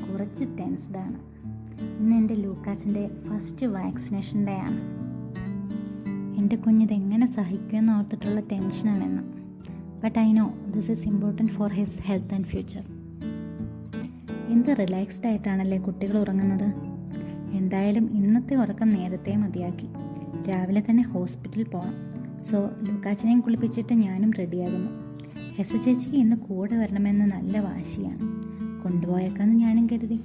കുറച്ച് ടെൻസ്ഡാണ്. ഇന്ന് എൻ്റെ ലൂക്കാസിൻ്റെ ഫസ്റ്റ് വാക്സിനേഷൻ ഡേ ആണ്. എൻ്റെ കുഞ്ഞിതെങ്ങനെ സഹിക്കുമെന്ന് ഓർത്തിട്ടുള്ള ടെൻഷനാണെന്ന്. But I know this is important for his health and future. എന്ത് റിലാക്സ്ഡ് ആയിട്ടാണല്ലേ കുട്ടികൾ ഉറങ്ങുന്നത്. എന്തായാലും ഇന്നത്തെ ഉറക്കം നേരത്തെ മതിയാക്കി. രാവിലെ തന്നെ ഹോസ്പിറ്റലിൽ പോകണം. സോ ലൂക്കാച്ചിനെയും കുളിപ്പിച്ചിട്ട് ഞാനും റെഡിയാകുന്നു. ഹെസ ചേച്ചിക്ക് ഇന്ന് കൂടെ വരണമെന്ന് നല്ല വാശിയാണ്. കൊണ്ടുപോയേക്കാന്ന് ഞാനും കരുതി.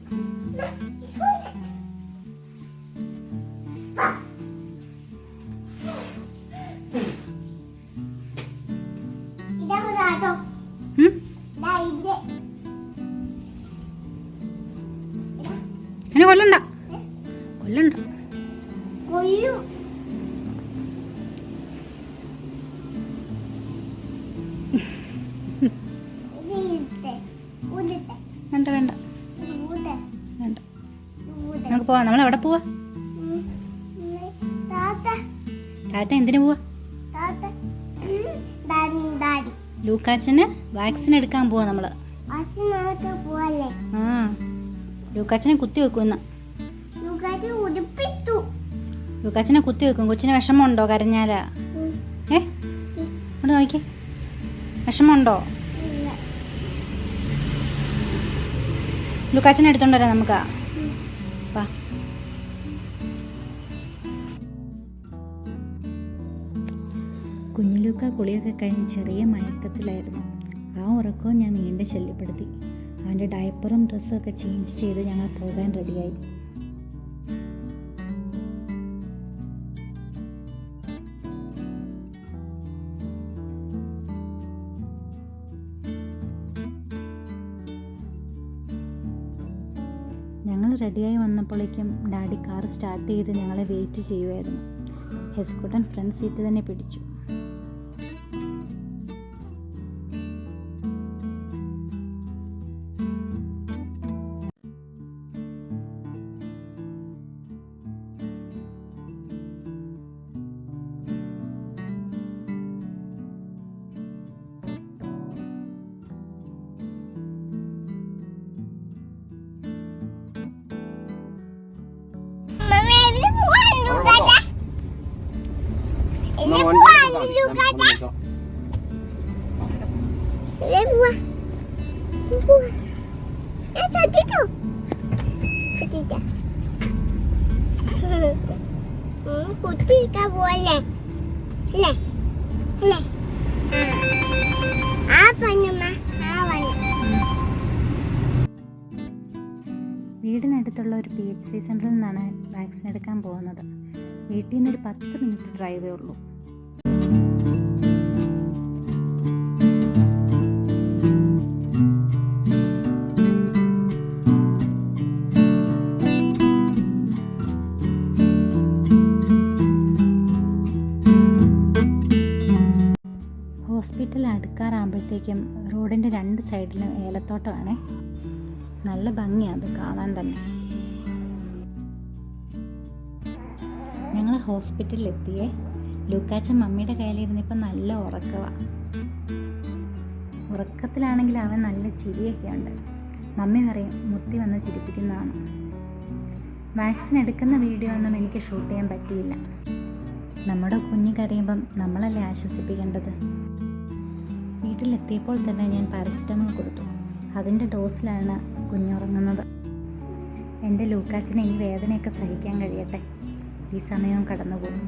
എന്നെ കൊല്ലണ്ട കൊല്ലണ്ട. വേണ്ട വേണ്ട വേണ്ട, നമുക്ക് പോവാം. നമ്മൾ എവിടെ പോവാ? ടാറ്റ എന്തിനു പോവാ? ലൂക്കാച്ചന് വാക്സിൻ എടുക്കാൻ പോവാ നമ്മള്. ആ, ലൂക്കാച്ചനെ കുത്തി വെക്കും. ഇന്ന് ലൂക്കാച്ചനെ കുത്തി വെക്കും. കൊച്ചിന് വിഷമമുണ്ടോ കരഞ്ഞാലാ? ഇവിടെ നോക്കി, വിഷമമുണ്ടോ? ലൂക്കാച്ചനെ എടുത്തോണ്ട് വരാം നമുക്ക്. വാ. കുഞ്ഞു ലൂക്ക കുളിയൊക്കെ കഴിഞ്ഞ് ചെറിയ മയക്കത്തിലായിരുന്നു. ആ ഉറക്കവും ഞാൻ വീണ്ടും ശല്യപ്പെടുത്തി. അവൻ്റെ ഡയപ്പറും ഡ്രസ്സും ഒക്കെ ചേഞ്ച് ചെയ്ത് ഞങ്ങൾ പോകാൻ റെഡിയായി. ഞങ്ങൾ റെഡിയായി വന്നപ്പോഴേക്കും ഡാഡി കാർ സ്റ്റാർട്ട് ചെയ്ത് ഞങ്ങളെ വെയിറ്റ് ചെയ്യുമായിരുന്നു. ഹെസ്കുട്ടൻ ഫ്രണ്ട് സീറ്റ് തന്നെ പിടിച്ചു. വീടിനടുത്തുള്ള ഒരു PHC സെൻറ്ററിൽ നിന്നാണ് വാക്സിൻ എടുക്കാൻ പോകുന്നത്. വീട്ടിൽ നിന്നൊരു 10 മിനിറ്റ് ഡ്രൈവേ ഉള്ളൂ. ഹോസ്പിറ്റൽ അടുക്കാറാകുമ്പോഴത്തേക്കും റോഡിൻ്റെ 2 സൈഡിലും ഏലത്തോട്ടമാണേ. നല്ല ഭംഗിയാണ് അത് കാണാൻ തന്നെ. ഞങ്ങൾ ഹോസ്പിറ്റലിലെത്തിയേ. ലൂക്കാച്ചൻ മമ്മിയുടെ കയ്യിലിരുന്നിപ്പോൾ നല്ല ഉറക്കമാണ്. ഉറക്കത്തിലാണെങ്കിൽ അവൻ നല്ല ചിരിയൊക്കെ ഉണ്ട്. മമ്മി പറയും മുത്തി വന്ന് ചിരിപ്പിക്കുന്നതാണ്. വാക്സിൻ എടുക്കുന്ന വീഡിയോ ഒന്നും എനിക്ക് ഷൂട്ട് ചെയ്യാൻ പറ്റിയില്ല. നമ്മുടെ കുഞ്ഞ് കരയുമ്പം നമ്മളല്ലേ ആശ്വസിപ്പിക്കേണ്ടത്. വീട്ടിലെത്തിയപ്പോൾ തന്നെ ഞാൻ പാരസിറ്റമോൾ കൊടുത്തു. അതിൻ്റെ ഡോസിലാണ് കുഞ്ഞുറങ്ങുന്നത്. എൻ്റെ ലൂക്കാച്ചിന് ഈ വേദനയൊക്കെ സഹിക്കാൻ കഴിയട്ടെ. ഈ സമയവും കടന്നുപോകും.